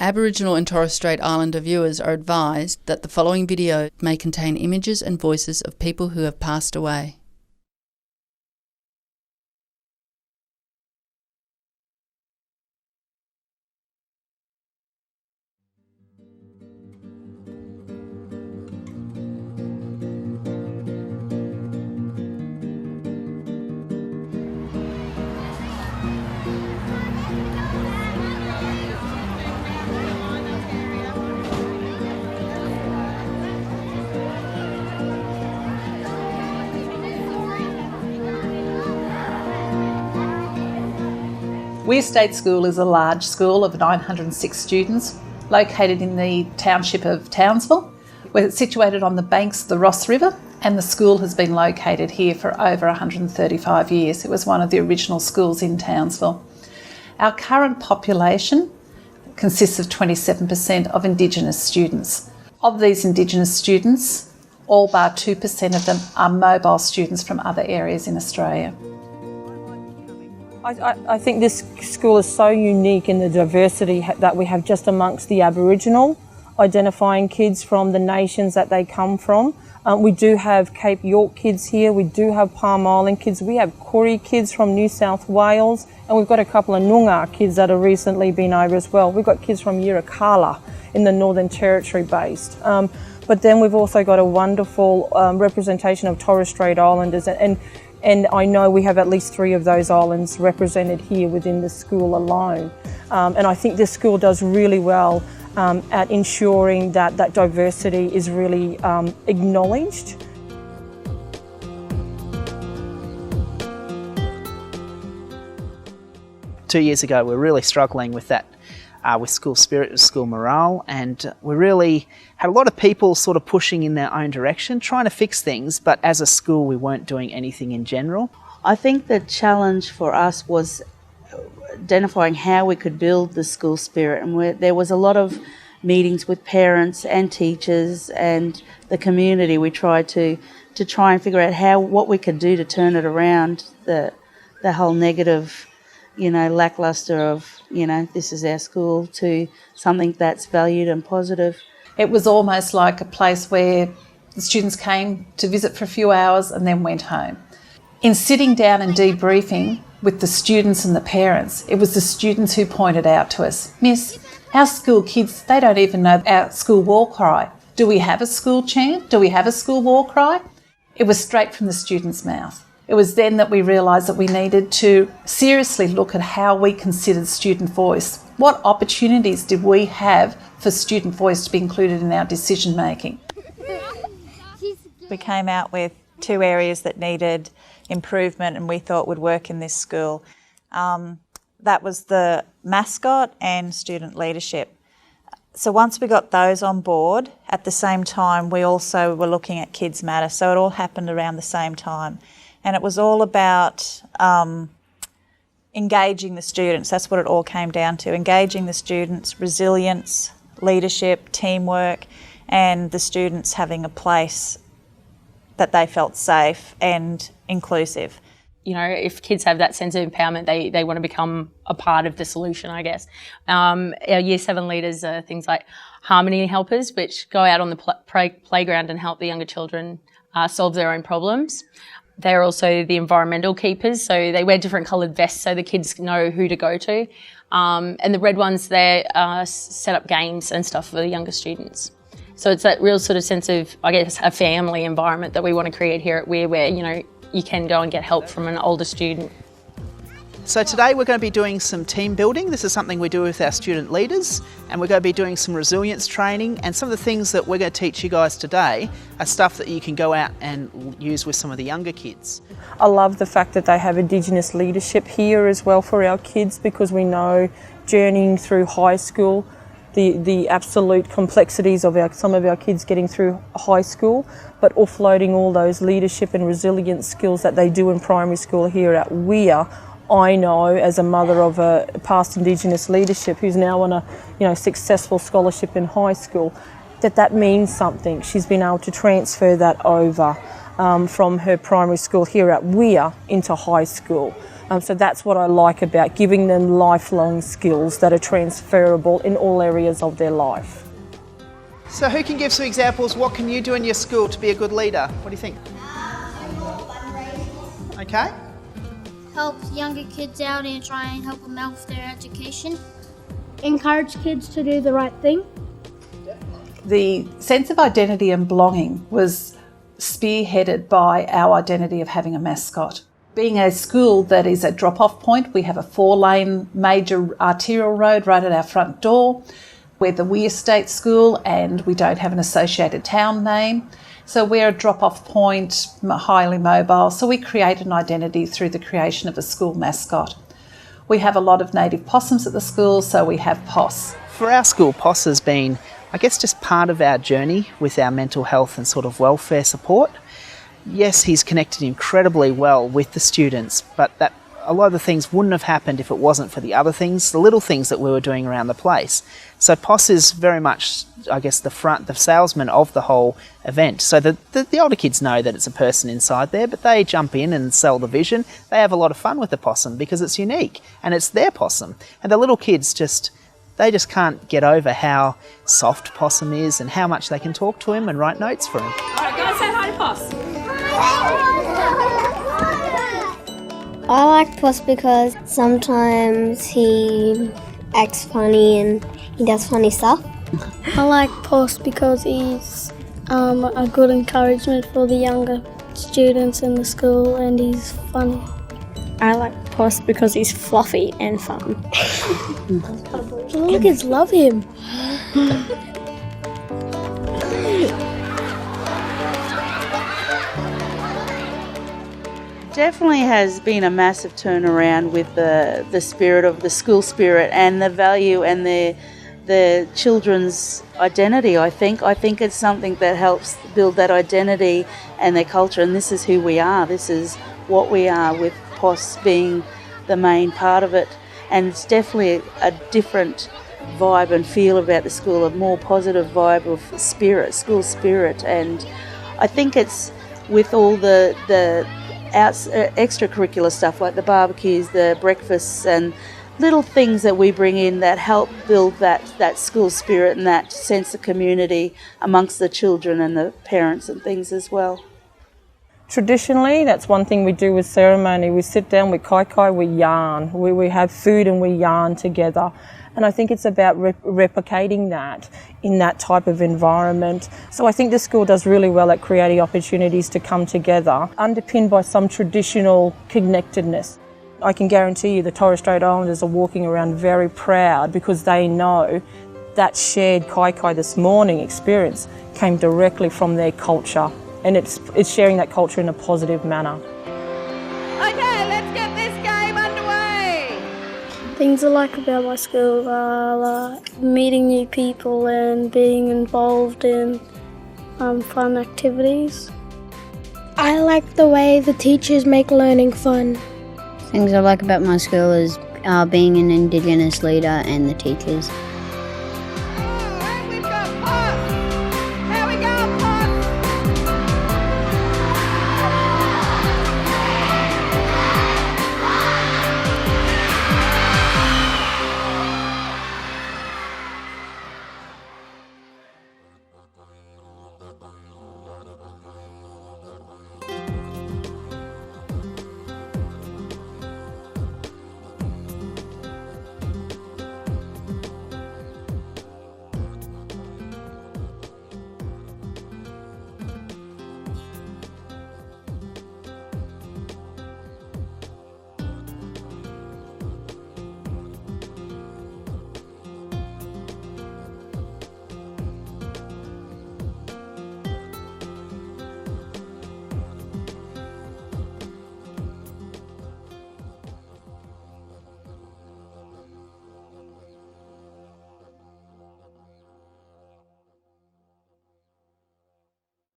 Aboriginal and Torres Strait Islander viewers are advised that the following video may contain images and voices of people who have passed away. Weir State School is a large school of 906 students located in the township of Townsville. We're situated on the banks of the Ross River, and the school has been located here for over 135 years. It was one of the original schools in Townsville. Our current population consists of 27% of Indigenous students. Of these Indigenous students, all bar 2% of them are mobile students from other areas in Australia. I think this school is so unique in the diversity that we have just amongst the Aboriginal, identifying kids from the nations that they come from. We do have Cape York kids here, we do have Palm Island kids, we have Koori kids from New South Wales, and we've got a couple of Noongar kids that have recently been over as well. We've got kids from Yirrkala in the Northern Territory based. But then we've also got a wonderful representation of Torres Strait Islanders, and I know we have at least 3 of those islands represented here within the school alone. And I think this school does really well at ensuring that that diversity is really acknowledged. Two years ago, we were really struggling with that, with school spirit, school morale, and we really had a lot of people sort of pushing in their own direction, trying to fix things, but as a school we weren't doing anything in general. I think the challenge for us was identifying how we could build the school spirit, and there was a lot of meetings with parents and teachers and the community. We tried to try and figure out what we could do to turn it around, the whole negative, lackluster of, this is our school, to something that's valued and positive. It was almost like a place where the students came to visit for a few hours and then went home. In sitting down and debriefing with the students and the parents, it was the students who pointed out to us, "Miss, our school kids, they don't even know our school war cry. Do we have a school chant? Do we have a school war cry?" It was straight from the student's mouth. It was then that we realised that we needed to seriously look at how we considered student voice. What opportunities did we have for student voice to be included in our decision making? We came out with 2 areas that needed improvement and we thought would work in this school. That was the mascot and student leadership. So once we got those on board, at the same time we also were looking at Kids Matter, so it all happened around the same time. And it was all about engaging the students. That's what it all came down to, engaging the students, resilience, leadership, teamwork, and the students having a place that they felt safe and inclusive. If kids have that sense of empowerment, they want to become a part of the solution, I guess. Our Year 7 leaders are things like harmony helpers, which go out on the playground and help the younger children solve their own problems. They're also the environmental keepers, so they wear different coloured vests so the kids know who to go to. And the red ones, they set up games and stuff for the younger students. So it's that real sort of sense of, I guess, a family environment that we want to create here at Weir, where, you can go and get help from an older student. So today we're going to be doing some team building. This is something we do with our student leaders, and we're going to be doing some resilience training, and some of the things that we're going to teach you guys today are stuff that you can go out and use with some of the younger kids. I love the fact that they have Indigenous leadership here as well for our kids, because we know journeying through high school, the absolute complexities of some of our kids getting through high school, but offloading all those leadership and resilience skills that they do in primary school here at Weir. I know, as a mother of a past Indigenous leadership who's now on a successful scholarship in high school, that means something. She's been able to transfer that over from her primary school here at Weir into high school. So that's what I like about giving them lifelong skills that are transferable in all areas of their life. So who can give some examples? What can you do in your school to be a good leader? What do you think? Okay. Help younger kids out and try and help them out with their education. Encourage kids to do the right thing. The sense of identity and belonging was spearheaded by our identity of having a mascot. Being a school that is a drop-off point, we have a 4-lane major arterial road right at our front door. We're the Weir State School and we don't have an associated town name. So we're a drop-off point, highly mobile, so we create an identity through the creation of a school mascot. We have a lot of native possums at the school, so we have POS. For our school, POS has been, I guess, just part of our journey with our mental health and sort of welfare support. Yes, he's connected incredibly well with the students, but that a lot of the things wouldn't have happened if it wasn't for the other things, the little things that we were doing around the place. So POS is very much, I guess, the salesman of the whole event. So the older kids know that it's a person inside there, but they jump in and sell the vision. They have a lot of fun with the possum because it's unique and it's their possum. And the little kids they just can't get over how soft possum is and how much they can talk to him and write notes for him. All right, go and say hi to Poss. I like POS because sometimes he acts funny and he does funny stuff. I like POS because he's a good encouragement for the younger students in the school and he's funny. I like POS because he's fluffy and fun. The little kids love him. Definitely has been a massive turnaround with the spirit of the school spirit and the value and the children's identity. I think it's something that helps build that identity and their culture, and this is who we are. This is what we are, with POS being the main part of it. And it's definitely a different vibe and feel about the school, a more positive vibe of spirit, school spirit. And I think it's with all the extracurricular stuff like the barbecues, the breakfasts and little things that we bring in that help build that school spirit and that sense of community amongst the children and the parents and things as well. Traditionally, that's one thing we do with ceremony. We sit down with kai, we yarn. We have food and we yarn together. And I think it's about replicating that in that type of environment. So I think the school does really well at creating opportunities to come together, underpinned by some traditional connectedness. I can guarantee you the Torres Strait Islanders are walking around very proud because they know that shared kai this morning experience came directly from their culture. And it's sharing that culture in a positive manner. Okay, let's get this game underway. Things I like about my school are meeting new people and being involved in fun activities. I like the way the teachers make learning fun. Things I like about my school is being an Indigenous leader and the teachers.